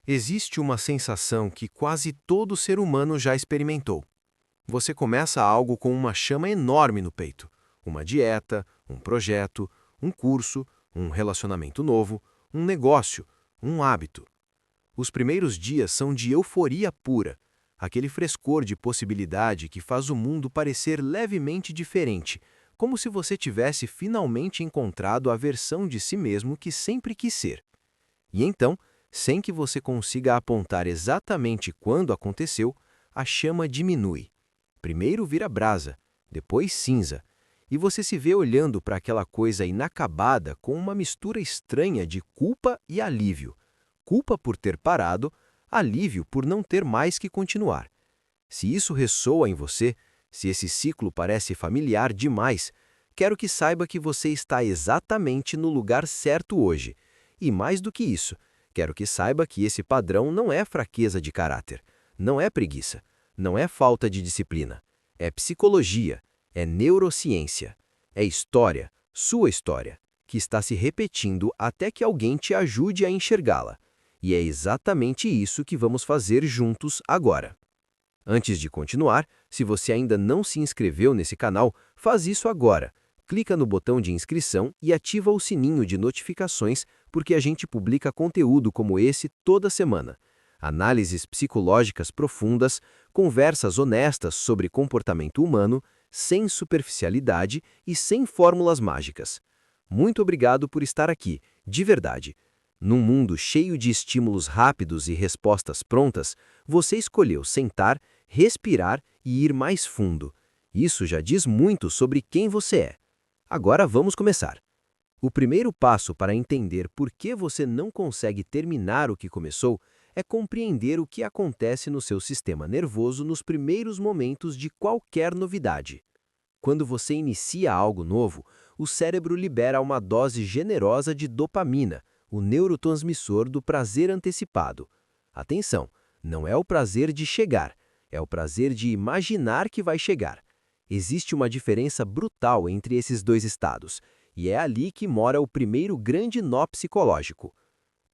Existe uma sensação que quase todo ser humano já experimentou. Você começa algo com uma chama enorme no peito. Uma dieta, um projeto, um curso, um relacionamento novo, um negócio, um hábito. Os primeiros dias são de euforia pura, aquele frescor de possibilidade que faz o mundo parecer levemente diferente, como se você tivesse finalmente encontrado a versão de si mesmo que sempre quis ser. E então, sem que você consiga apontar exatamente quando aconteceu, a chama diminui. Primeiro vira brasa, depois cinza, e você se vê olhando para aquela coisa inacabada com uma mistura estranha de culpa e alívio. Culpa por ter parado, alívio por não ter mais que continuar. Se isso ressoa em você, se esse ciclo parece familiar demais, quero que saiba que você está exatamente no lugar certo hoje. E mais do que isso, quero que saiba que esse padrão não é fraqueza de caráter, não é preguiça, não é falta de disciplina. É psicologia, é neurociência, é história, sua história, que está se repetindo até que alguém te ajude a enxergá-la. E é exatamente isso que vamos fazer juntos agora. Antes de continuar, se você ainda não se inscreveu nesse canal, faz isso agora. Clica no botão de inscrição e ativa o sininho de notificações, porque a gente publica conteúdo como esse toda semana. Análises psicológicas profundas, conversas honestas sobre comportamento humano, sem superficialidade e sem fórmulas mágicas. Muito obrigado por estar aqui, de verdade. Num mundo cheio de estímulos rápidos e respostas prontas, você escolheu sentar, respirar e ir mais fundo. Isso já diz muito sobre quem você é. Agora vamos começar. O primeiro passo para entender por que você não consegue terminar o que começou é compreender o que acontece no seu sistema nervoso nos primeiros momentos de qualquer novidade. Quando você inicia algo novo, o cérebro libera uma dose generosa de dopamina, o neurotransmissor do prazer antecipado. Atenção, não é o prazer de chegar, é o prazer de imaginar que vai chegar. Existe uma diferença brutal entre esses dois estados, e é ali que mora o primeiro grande nó psicológico.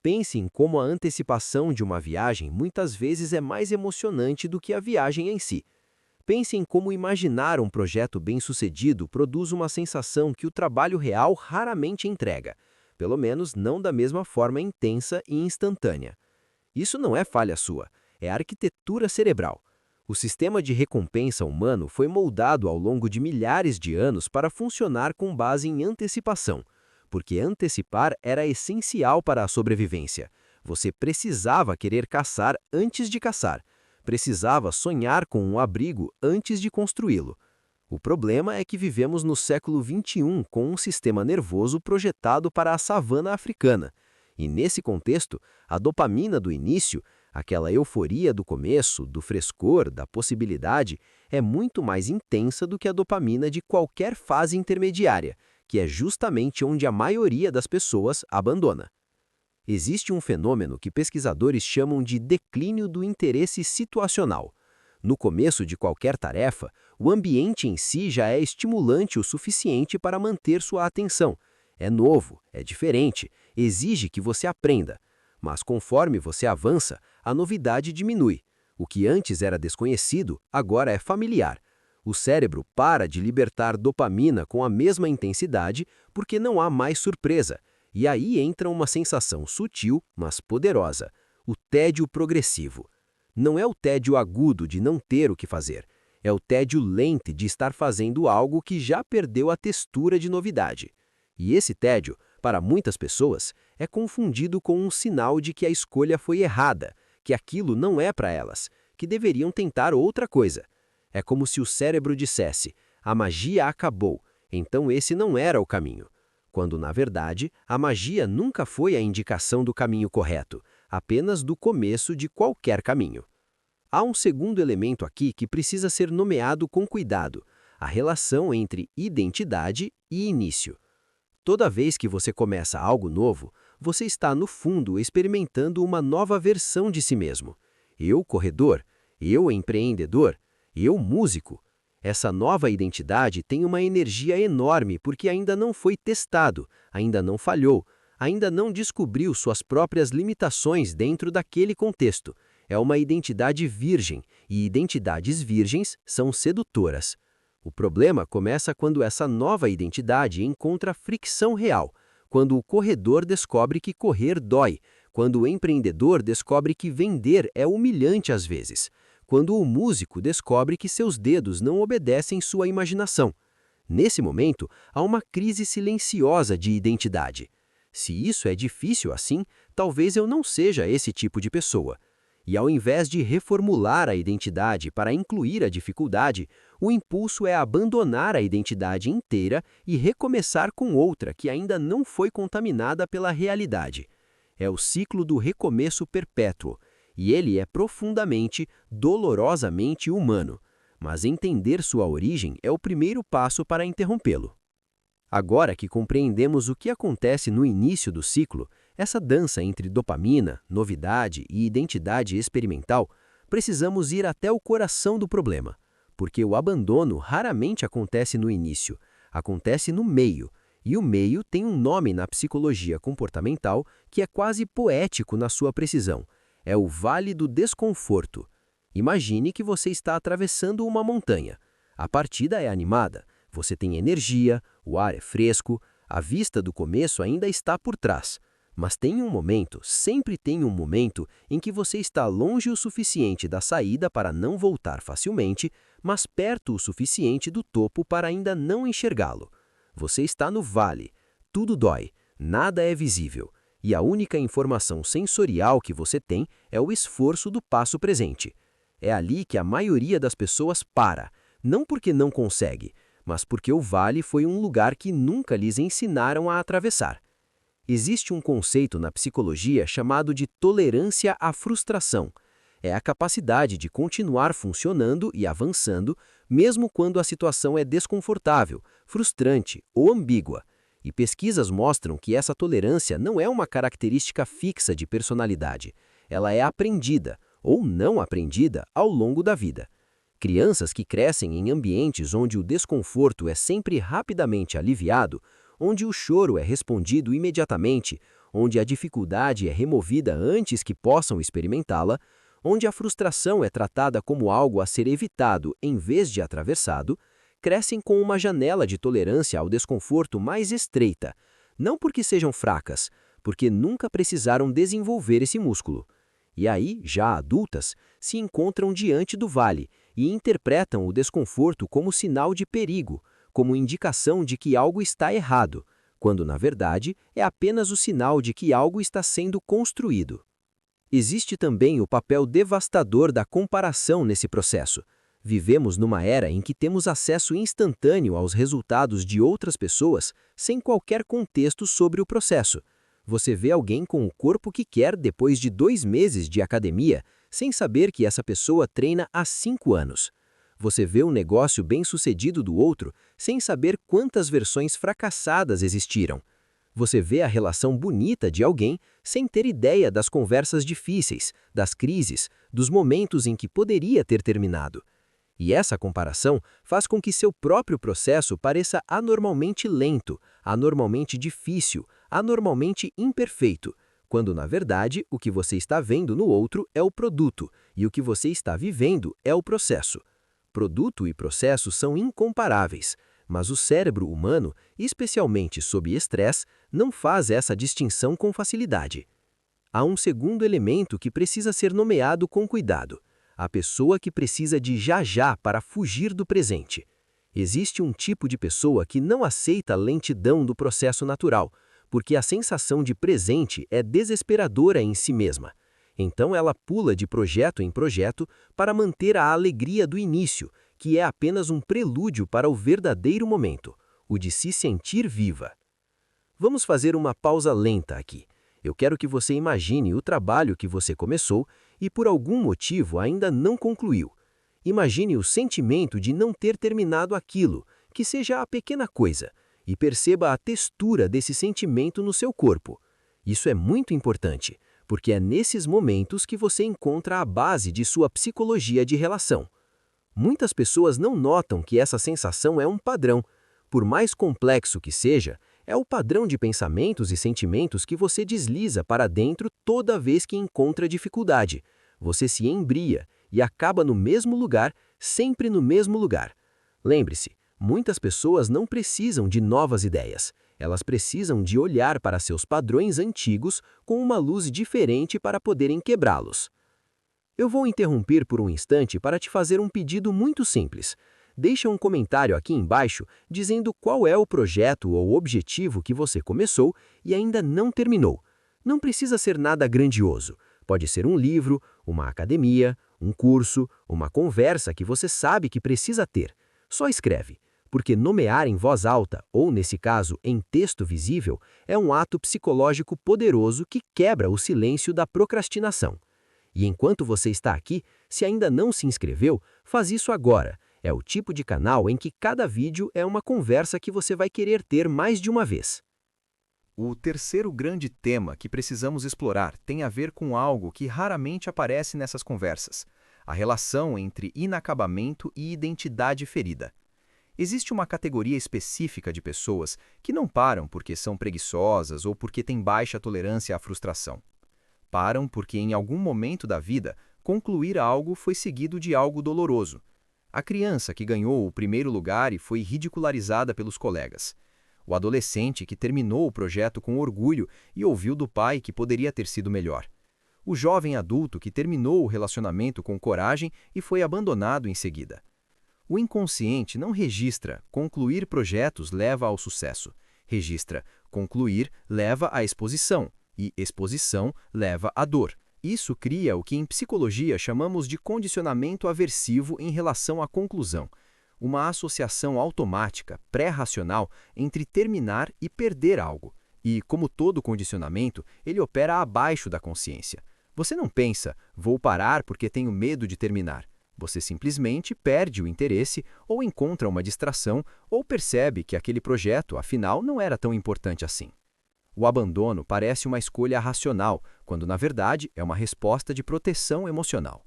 Pense em como a antecipação de uma viagem muitas vezes é mais emocionante do que a viagem em si. Pense em como imaginar um projeto bem-sucedido produz uma sensação que o trabalho real raramente entrega, pelo menos não da mesma forma intensa e instantânea. Isso não é falha sua, é arquitetura cerebral. O sistema de recompensa humano foi moldado ao longo de milhares de anos para funcionar com base em antecipação, porque antecipar era essencial para a sobrevivência. Você precisava querer caçar antes de caçar, precisava sonhar com um abrigo antes de construí-lo. O problema é que vivemos no século XXI com um sistema nervoso projetado para a savana africana. E nesse contexto, a dopamina do início, aquela euforia do começo, do frescor, da possibilidade, é muito mais intensa do que a dopamina de qualquer fase intermediária, que é justamente onde a maioria das pessoas abandona. Existe um fenômeno que pesquisadores chamam de declínio do interesse situacional. No começo de qualquer tarefa, o ambiente em si já é estimulante o suficiente para manter sua atenção. É novo, é diferente, exige que você aprenda. Mas conforme você avança, a novidade diminui. O que antes era desconhecido, agora é familiar. O cérebro para de libertar dopamina com a mesma intensidade porque não há mais surpresa. E aí entra uma sensação sutil, mas poderosa, o tédio progressivo. Não é o tédio agudo de não ter o que fazer, é o tédio lento de estar fazendo algo que já perdeu a textura de novidade. E esse tédio, para muitas pessoas, é confundido com um sinal de que a escolha foi errada, que aquilo não é para elas, que deveriam tentar outra coisa. É como se o cérebro dissesse: a magia acabou, então esse não era o caminho. Quando, na verdade, a magia nunca foi a indicação do caminho correto, apenas do começo de qualquer caminho. Há um segundo elemento aqui que precisa ser nomeado com cuidado: a relação entre identidade e início. Toda vez que você começa algo novo, você está, no fundo, experimentando uma nova versão de si mesmo. Eu, corredor, eu, empreendedor, eu, músico. Essa nova identidade tem uma energia enorme porque ainda não foi testado, ainda não falhou, ainda não descobriu suas próprias limitações dentro daquele contexto. É uma identidade virgem, e identidades virgens são sedutoras. O problema começa quando essa nova identidade encontra fricção real, quando o corredor descobre que correr dói, quando o empreendedor descobre que vender é humilhante às vezes, quando o músico descobre que seus dedos não obedecem sua imaginação. Nesse momento, há uma crise silenciosa de identidade. Se isso é difícil assim, talvez eu não seja esse tipo de pessoa. E ao invés de reformular a identidade para incluir a dificuldade, o impulso é abandonar a identidade inteira e recomeçar com outra que ainda não foi contaminada pela realidade. É o ciclo do recomeço perpétuo, e ele é profundamente, dolorosamente humano. Mas entender sua origem é o primeiro passo para interrompê-lo. Agora que compreendemos o que acontece no início do ciclo, essa dança entre dopamina, novidade e identidade experimental, precisamos ir até o coração do problema, porque o abandono raramente acontece no início, acontece no meio, e o meio tem um nome na psicologia comportamental que é quase poético na sua precisão. É o Vale do Desconforto. Imagine que você está atravessando uma montanha. A partida é animada, você tem energia, o ar é fresco, a vista do começo ainda está por trás. Mas tem um momento, sempre tem um momento, em que você está longe o suficiente da saída para não voltar facilmente, mas perto o suficiente do topo para ainda não enxergá-lo. Você está no vale, tudo dói, nada é visível, e a única informação sensorial que você tem é o esforço do passo presente. É ali que a maioria das pessoas para, não porque não consegue, mas porque o vale foi um lugar que nunca lhes ensinaram a atravessar. Existe um conceito na psicologia chamado de tolerância à frustração. É a capacidade de continuar funcionando e avançando, mesmo quando a situação é desconfortável, frustrante ou ambígua. E pesquisas mostram que essa tolerância não é uma característica fixa de personalidade. Ela é aprendida, ou não aprendida, ao longo da vida. Crianças que crescem em ambientes onde o desconforto é sempre rapidamente aliviado, onde o choro é respondido imediatamente, onde a dificuldade é removida antes que possam experimentá-la, onde a frustração é tratada como algo a ser evitado em vez de atravessado, crescem com uma janela de tolerância ao desconforto mais estreita, não porque sejam fracas, porque nunca precisaram desenvolver esse músculo. E aí, já adultas, se encontram diante do vale e interpretam o desconforto como sinal de perigo, como indicação de que algo está errado, quando na verdade é apenas o sinal de que algo está sendo construído. Existe também o papel devastador da comparação nesse processo. Vivemos numa era em que temos acesso instantâneo aos resultados de outras pessoas sem qualquer contexto sobre o processo. Você vê alguém com o corpo que quer depois de 2 meses de academia, sem saber que essa pessoa treina há 5 anos. Você vê um negócio bem-sucedido do outro, sem saber quantas versões fracassadas existiram. Você vê a relação bonita de alguém, sem ter ideia das conversas difíceis, das crises, dos momentos em que poderia ter terminado. E essa comparação faz com que seu próprio processo pareça anormalmente lento, anormalmente difícil, anormalmente imperfeito, quando na verdade o que você está vendo no outro é o produto e o que você está vivendo é o processo. Produto e processo são incomparáveis, mas o cérebro humano, especialmente sob estresse, não faz essa distinção com facilidade. Há um segundo elemento que precisa ser nomeado com cuidado: a pessoa que precisa de já para fugir do presente. Existe um tipo de pessoa que não aceita a lentidão do processo natural, porque a sensação de presente é desesperadora em si mesma. Então ela pula de projeto em projeto para manter a alegria do início, que é apenas um prelúdio para o verdadeiro momento, o de se sentir viva. Vamos fazer uma pausa lenta aqui. Eu quero que você imagine o trabalho que você começou e por algum motivo ainda não concluiu. Imagine o sentimento de não ter terminado aquilo, que seja a pequena coisa, e perceba a textura desse sentimento no seu corpo. Isso é muito importante, porque é nesses momentos que você encontra a base de sua psicologia de relação. Muitas pessoas não notam que essa sensação é um padrão. Por mais complexo que seja, É o padrão de pensamentos e sentimentos que você desliza para dentro toda vez que encontra dificuldade. Você se embria e acaba no mesmo lugar, sempre no mesmo lugar. Lembre-se, muitas pessoas não precisam de novas ideias. Elas precisam de olhar para seus padrões antigos com uma luz diferente para poderem quebrá-los. Eu vou interromper por um instante para te fazer um pedido muito simples. Deixa um comentário aqui embaixo dizendo qual é o projeto ou objetivo que você começou e ainda não terminou. Não precisa ser nada grandioso. Pode ser um livro, uma academia, um curso, uma conversa que você sabe que precisa ter. Só escreve, porque nomear em voz alta, ou nesse caso, em texto visível, é um ato psicológico poderoso que quebra o silêncio da procrastinação. E enquanto você está aqui, se ainda não se inscreveu, faz isso agora. É o tipo de canal em que cada vídeo é uma conversa que você vai querer ter mais de uma vez. O terceiro grande tema que precisamos explorar tem a ver com algo que raramente aparece nessas conversas: a relação entre inacabamento e identidade ferida. Existe uma categoria específica de pessoas que não param porque são preguiçosas ou porque têm baixa tolerância à frustração. Param porque, em algum momento da vida, concluir algo foi seguido de algo doloroso. A criança que ganhou o primeiro lugar e foi ridicularizada pelos colegas. O adolescente que terminou o projeto com orgulho e ouviu do pai que poderia ter sido melhor. O jovem adulto que terminou o relacionamento com coragem e foi abandonado em seguida. O inconsciente não registra concluir projetos leva ao sucesso. Registra concluir leva à exposição. E exposição leva à dor. Isso cria o que em psicologia chamamos de condicionamento aversivo em relação à conclusão, uma associação automática, pré-racional, entre terminar e perder algo. E, como todo condicionamento, ele opera abaixo da consciência. Você não pensa, vou parar porque tenho medo de terminar. Você simplesmente perde o interesse, ou encontra uma distração, ou percebe que aquele projeto, afinal, não era tão importante assim. O abandono parece uma escolha racional, quando na verdade é uma resposta de proteção emocional.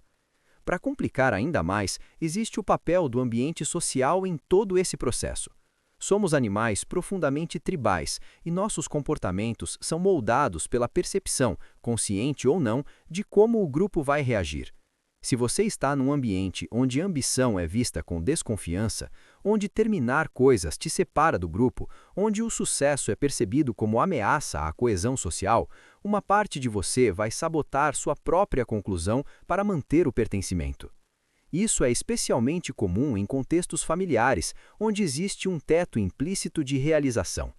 Para complicar ainda mais, existe o papel do ambiente social em todo esse processo. Somos animais profundamente tribais e nossos comportamentos são moldados pela percepção, consciente ou não, de como o grupo vai reagir. Se você está num ambiente onde ambição é vista com desconfiança, onde terminar coisas te separa do grupo, onde o sucesso é percebido como ameaça à coesão social, uma parte de você vai sabotar sua própria conclusão para manter o pertencimento. Isso é especialmente comum em contextos familiares, onde existe um teto implícito de realização.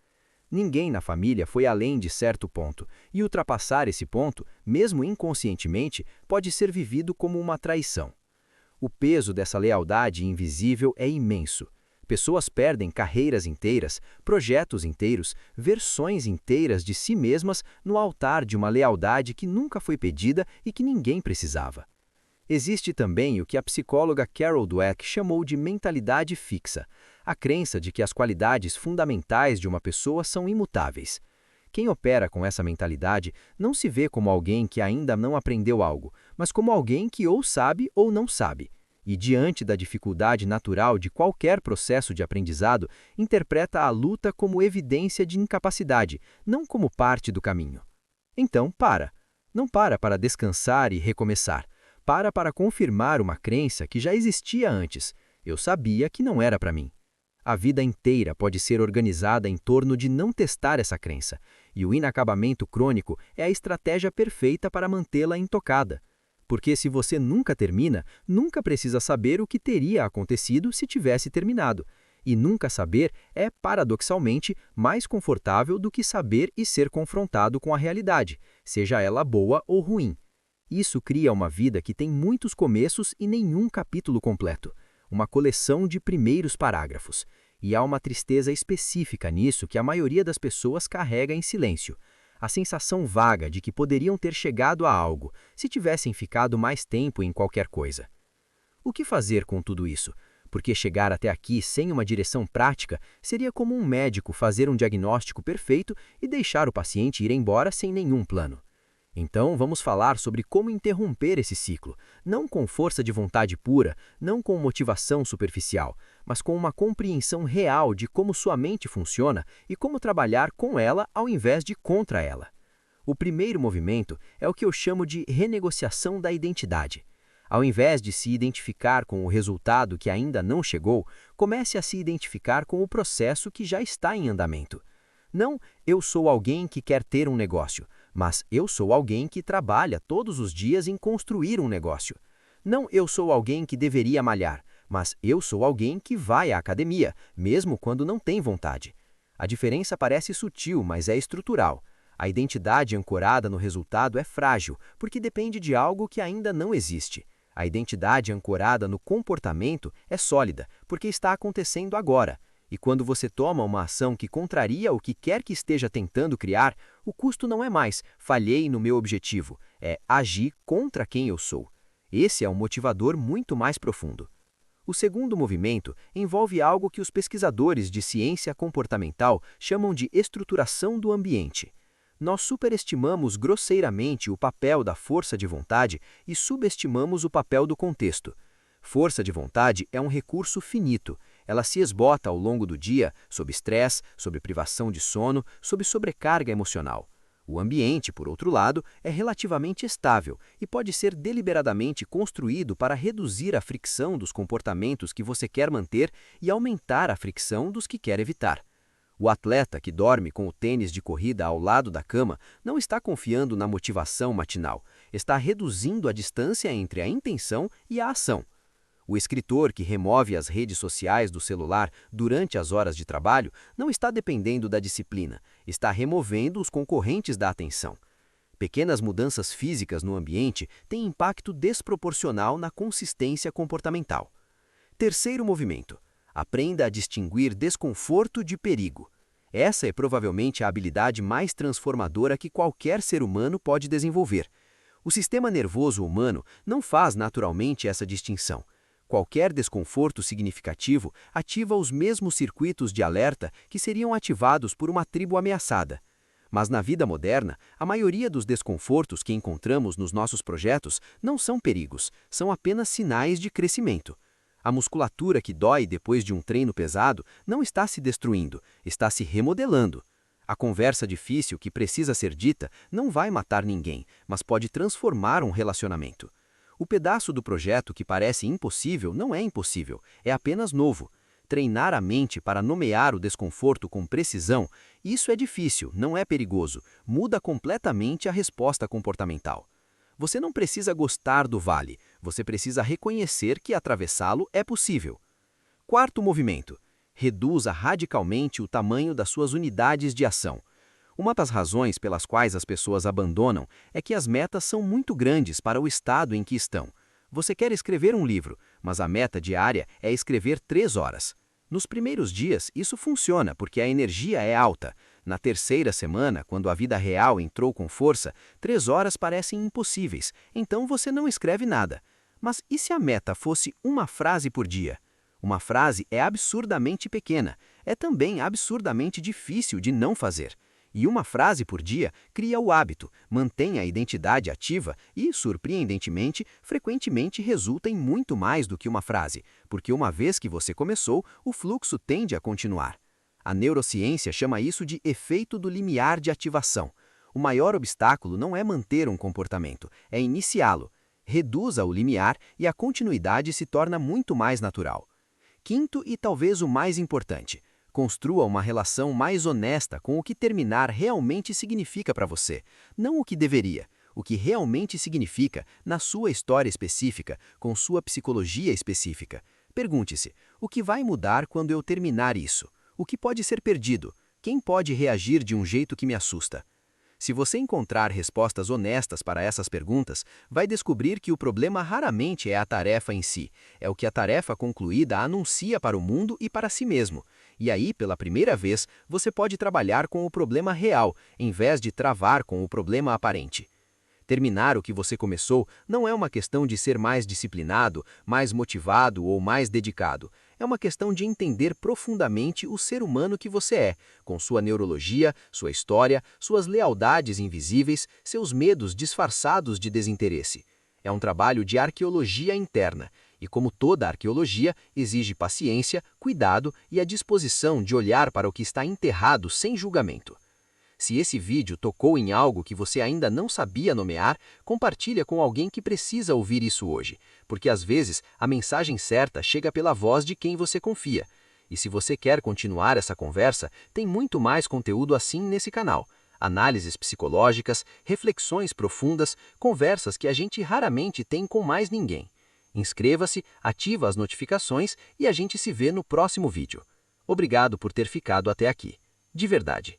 Ninguém na família foi além de certo ponto, e ultrapassar esse ponto, mesmo inconscientemente, pode ser vivido como uma traição. O peso dessa lealdade invisível é imenso. Pessoas perdem carreiras inteiras, projetos inteiros, versões inteiras de si mesmas no altar de uma lealdade que nunca foi pedida e que ninguém precisava. Existe também o que a psicóloga Carol Dweck chamou de mentalidade fixa, a crença de que as qualidades fundamentais de uma pessoa são imutáveis. Quem opera com essa mentalidade não se vê como alguém que ainda não aprendeu algo, mas como alguém que ou sabe ou não sabe. E, diante da dificuldade natural de qualquer processo de aprendizado, interpreta a luta como evidência de incapacidade, não como parte do caminho. Então, para. Não para descansar e recomeçar. Para confirmar uma crença que já existia antes. Eu sabia que não era para mim. A vida inteira pode ser organizada em torno de não testar essa crença, e o inacabamento crônico é a estratégia perfeita para mantê-la intocada. Porque se você nunca termina, nunca precisa saber o que teria acontecido se tivesse terminado. E nunca saber é, paradoxalmente, mais confortável do que saber e ser confrontado com a realidade, seja ela boa ou ruim. Isso cria uma vida que tem muitos começos e nenhum capítulo completo, uma coleção de primeiros parágrafos. E há uma tristeza específica nisso que a maioria das pessoas carrega em silêncio. A sensação vaga de que poderiam ter chegado a algo, se tivessem ficado mais tempo em qualquer coisa. O que fazer com tudo isso? Porque chegar até aqui sem uma direção prática seria como um médico fazer um diagnóstico perfeito e deixar o paciente ir embora sem nenhum plano. Então, vamos falar sobre como interromper esse ciclo, não com força de vontade pura, não com motivação superficial, mas com uma compreensão real de como sua mente funciona e como trabalhar com ela ao invés de contra ela. O primeiro movimento é o que eu chamo de renegociação da identidade. Ao invés de se identificar com o resultado que ainda não chegou, comece a se identificar com o processo que já está em andamento. Não, eu sou alguém que quer ter um negócio, mas eu sou alguém que trabalha todos os dias em construir um negócio. Não, eu sou alguém que deveria malhar, mas eu sou alguém que vai à academia, mesmo quando não tem vontade. A diferença parece sutil, mas é estrutural. A identidade ancorada no resultado é frágil, porque depende de algo que ainda não existe. A identidade ancorada no comportamento é sólida, porque está acontecendo agora. E quando você toma uma ação que contraria o que quer que esteja tentando criar, o custo não é mais falhei no meu objetivo, é agir contra quem eu sou. Esse é um motivador muito mais profundo. O segundo movimento envolve algo que os pesquisadores de ciência comportamental chamam de estruturação do ambiente. Nós superestimamos grosseiramente o papel da força de vontade e subestimamos o papel do contexto. Força de vontade é um recurso finito. Ela se esgota ao longo do dia, sob estresse, sob privação de sono, sob sobrecarga emocional. O ambiente, por outro lado, é relativamente estável e pode ser deliberadamente construído para reduzir a fricção dos comportamentos que você quer manter e aumentar a fricção dos que quer evitar. O atleta que dorme com o tênis de corrida ao lado da cama não está confiando na motivação matinal, está reduzindo a distância entre a intenção e a ação. O escritor que remove as redes sociais do celular durante as horas de trabalho não está dependendo da disciplina, está removendo os concorrentes da atenção. Pequenas mudanças físicas no ambiente têm impacto desproporcional na consistência comportamental. Terceiro movimento. Aprenda a distinguir desconforto de perigo. Essa é provavelmente a habilidade mais transformadora que qualquer ser humano pode desenvolver. O sistema nervoso humano não faz naturalmente essa distinção. Qualquer desconforto significativo ativa os mesmos circuitos de alerta que seriam ativados por uma tribo ameaçada. Mas na vida moderna, a maioria dos desconfortos que encontramos nos nossos projetos não são perigos, são apenas sinais de crescimento. A musculatura que dói depois de um treino pesado não está se destruindo, está se remodelando. A conversa difícil que precisa ser dita não vai matar ninguém, mas pode transformar um relacionamento. O pedaço do projeto que parece impossível não é impossível, é apenas novo. Treinar a mente para nomear o desconforto com precisão, isso é difícil, não é perigoso, muda completamente a resposta comportamental. Você não precisa gostar do vale, você precisa reconhecer que atravessá-lo é possível. Quarto movimento. Reduza radicalmente o tamanho das suas unidades de ação. Uma das razões pelas quais as pessoas abandonam é que as metas são muito grandes para o estado em que estão. Você quer escrever um livro, mas a meta diária é escrever 3 horas. Nos primeiros dias, isso funciona porque a energia é alta. Na terceira semana, quando a vida real entrou com força, 3 horas parecem impossíveis, então você não escreve nada. Mas e se a meta fosse uma frase por dia? Uma frase é absurdamente pequena, é também absurdamente difícil de não fazer. E uma frase por dia cria o hábito, mantém a identidade ativa e, surpreendentemente, frequentemente resulta em muito mais do que uma frase, porque uma vez que você começou, o fluxo tende a continuar. A neurociência chama isso de efeito do limiar de ativação. O maior obstáculo não é manter um comportamento, é iniciá-lo. Reduza o limiar e a continuidade se torna muito mais natural. Quinto e talvez o mais importante. Construa uma relação mais honesta com o que terminar realmente significa para você, não o que deveria, o que realmente significa na sua história específica, com sua psicologia específica. Pergunte-se, o que vai mudar quando eu terminar isso? O que pode ser perdido? Quem pode reagir de um jeito que me assusta? Se você encontrar respostas honestas para essas perguntas, vai descobrir que o problema raramente é a tarefa em si, é o que a tarefa concluída anuncia para o mundo e para si mesmo. E aí, pela primeira vez, você pode trabalhar com o problema real, em vez de travar com o problema aparente. Terminar o que você começou não é uma questão de ser mais disciplinado, mais motivado ou mais dedicado. É uma questão de entender profundamente o ser humano que você é, com sua neurologia, sua história, suas lealdades invisíveis, seus medos disfarçados de desinteresse. É um trabalho de arqueologia interna, e como toda arqueologia, exige paciência, cuidado e a disposição de olhar para o que está enterrado sem julgamento. Se esse vídeo tocou em algo que você ainda não sabia nomear, compartilha com alguém que precisa ouvir isso hoje, porque às vezes a mensagem certa chega pela voz de quem você confia. E se você quer continuar essa conversa, tem muito mais conteúdo assim nesse canal. Análises psicológicas, reflexões profundas, conversas que a gente raramente tem com mais ninguém. Inscreva-se, ativa as notificações e a gente se vê no próximo vídeo. Obrigado por ter ficado até aqui. De verdade.